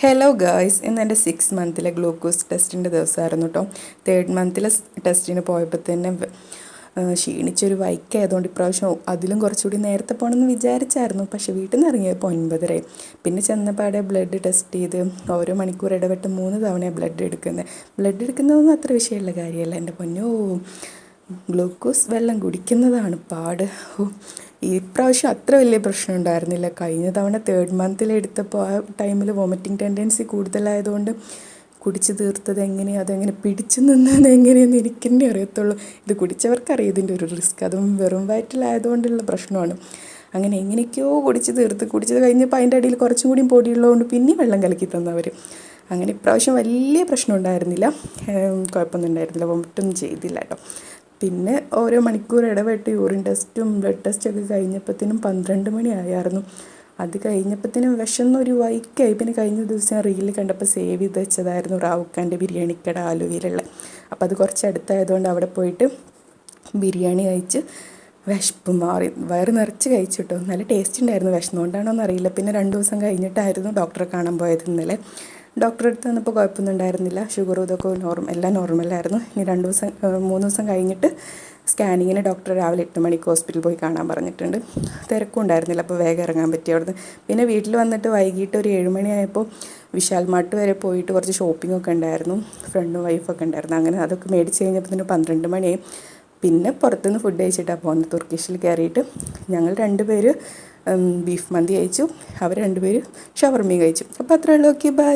Hello guys, ഇന്ന് എൻ്റെ 6 മന്തിലെ glucose ടെസ്റ്റിൻ്റെ ദിവസമായിരുന്നു കേട്ടോ. 3rd മന്തിലെ ടെസ്റ്റിന് പോയപ്പോൾ തന്നെ ക്ഷീണിച്ചൊരു വൈക്കായതുകൊണ്ട് ഇപ്രാവശ്യം അതിലും കുറച്ചുകൂടി നേരത്തെ പോകണമെന്ന് വിചാരിച്ചായിരുന്നു. പക്ഷേ വീട്ടിൽ നിന്ന് ഇറങ്ങിയപ്പോൾ 9:30. പിന്നെ ചെന്നപാടെ ബ്ലഡ് ടെസ്റ്റ് ചെയ്ത് ഓരോ മണിക്കൂർ ഇടവിട്ട് 3 തവണയാണ് ബ്ലഡ് എടുക്കുന്നത്. ബ്ലഡ് എടുക്കുന്നതൊന്നും അത്ര വിഷയമുള്ള കാര്യമല്ല. എൻ്റെ പൊന്നോ, ഗ്ലൂക്കോസ് വെള്ളം കുടിക്കുന്നതാണ് പാട്. ഈ പ്രാവശ്യം അത്ര വലിയ പ്രശ്നം ഉണ്ടായിരുന്നില്ല. കഴിഞ്ഞ തവണ 3rd മന്തിൽ എടുത്തപ്പോൾ ആ ടൈമിൽ വോമിറ്റിംഗ് ടെൻഡൻസി കൂടുതലായതുകൊണ്ട് കുടിച്ച് തീർത്തത് എങ്ങനെയാണ്, അതെങ്ങനെ പിടിച്ചു നിന്നത് എങ്ങനെയെന്ന് എനിക്ക് തന്നെ അറിയത്തുള്ളൂ. ഇത് കുടിച്ചവർക്കറിയാം ഇതിൻ്റെ ഒരു റിസ്ക്. അതും വെറും വയറ്റിലായതുകൊണ്ടുള്ള പ്രശ്നമാണ്. അങ്ങനെ എങ്ങനെയൊക്കെയോ കുടിച്ചത് കഴിഞ്ഞപ്പോൾ അതിൻ്റെ അടിയിൽ കുറച്ചും കൂടി പൊടിയുള്ളതുകൊണ്ട് പിന്നെ വെള്ളം കലക്കി തന്നവർ. അങ്ങനെ ഇപ്രാവശ്യം വലിയ പ്രശ്നം ഉണ്ടായിരുന്നില്ല, കുഴപ്പമൊന്നും ഉണ്ടായിരുന്നില്ല, വോമിറ്റൊന്നും ചെയ്തില്ല കേട്ടോ. പിന്നെ ഓരോ മണിക്കൂർ ഇടവിട്ട് യൂറിൻ ടെസ്റ്റും ബ്ലഡ് ടെസ്റ്റൊക്കെ കഴിഞ്ഞപ്പോഴത്തേനും 12 മണിയായിരുന്നു. അത് കഴിഞ്ഞപ്പോഴത്തേനും വിശന്നൊരു വൈക്കായി. പിന്നെ കഴിഞ്ഞ ദിവസം റീലിൽ കണ്ടപ്പോൾ സേവ് ചെയ്ത് വെച്ചതായിരുന്നു റാവുക്കാൻ്റെ ബിരിയാണിക്കട ആലുവയിലുള്ള. അപ്പോൾ അത് കുറച്ച് അടുത്തായതുകൊണ്ട് അവിടെ പോയിട്ട് ബിരിയാണി കഴിച്ച് വിശപ്പ് മാറി, വയറ് നിറച്ച് കഴിച്ചു കേട്ടോ. നല്ല ടേസ്റ്റ് ഉണ്ടായിരുന്നു. വിശന്നുകൊണ്ടാണോ എന്നറിയില്ല. പിന്നെ 2 ദിവസം കഴിഞ്ഞിട്ടായിരുന്നു ഡോക്ടറെ കാണാൻ പോയത് ഇന്നലെ. ഡോക്ടറെ അടുത്ത് വന്നപ്പോൾ കുഴപ്പമൊന്നും ഉണ്ടായിരുന്നില്ല. ഷുഗറും ഇതൊക്കെ എല്ലാം നോർമലായിരുന്നു. ഇനി 3 ദിവസം കഴിഞ്ഞിട്ട് സ്കാനിങ്ങിന് ഡോക്ടർ രാവിലെ 8 മണിക്ക് ഹോസ്പിറ്റലിൽ പോയി കാണാൻ പറഞ്ഞിട്ടുണ്ട്. തിരക്കും ഉണ്ടായിരുന്നില്ല, അപ്പോൾ വേഗം ഇറങ്ങാൻ പറ്റി അവിടുന്ന്. പിന്നെ വീട്ടിൽ വന്നിട്ട് വൈകിട്ട് ഒരു 7 മണിയായപ്പോൾ വിശാൽ മാർട്ട് വരെ പോയിട്ട് കുറച്ച് ഷോപ്പിങ്ങൊക്കെ ഉണ്ടായിരുന്നു. ഫ്രണ്ടും വൈഫൊക്കെ ഉണ്ടായിരുന്നു. അങ്ങനെ അതൊക്കെ മേടിച്ച് കഴിഞ്ഞപ്പോൾ 12 മണിയായി. പിന്നെ പുറത്തുനിന്ന് ഫുഡ് കഴിച്ചിട്ടാണ് പോകുന്നത്. തുർക്കിഷിൽ കയറിയിട്ട് ഞങ്ങൾ 2 പേര് ബീഫ് മന്തി കഴിച്ചു, അവർ 2 പേര് ഷവർമയും കഴിച്ചു. അപ്പോൾ അത്രയേ ഉള്ളൂ. Okay, by.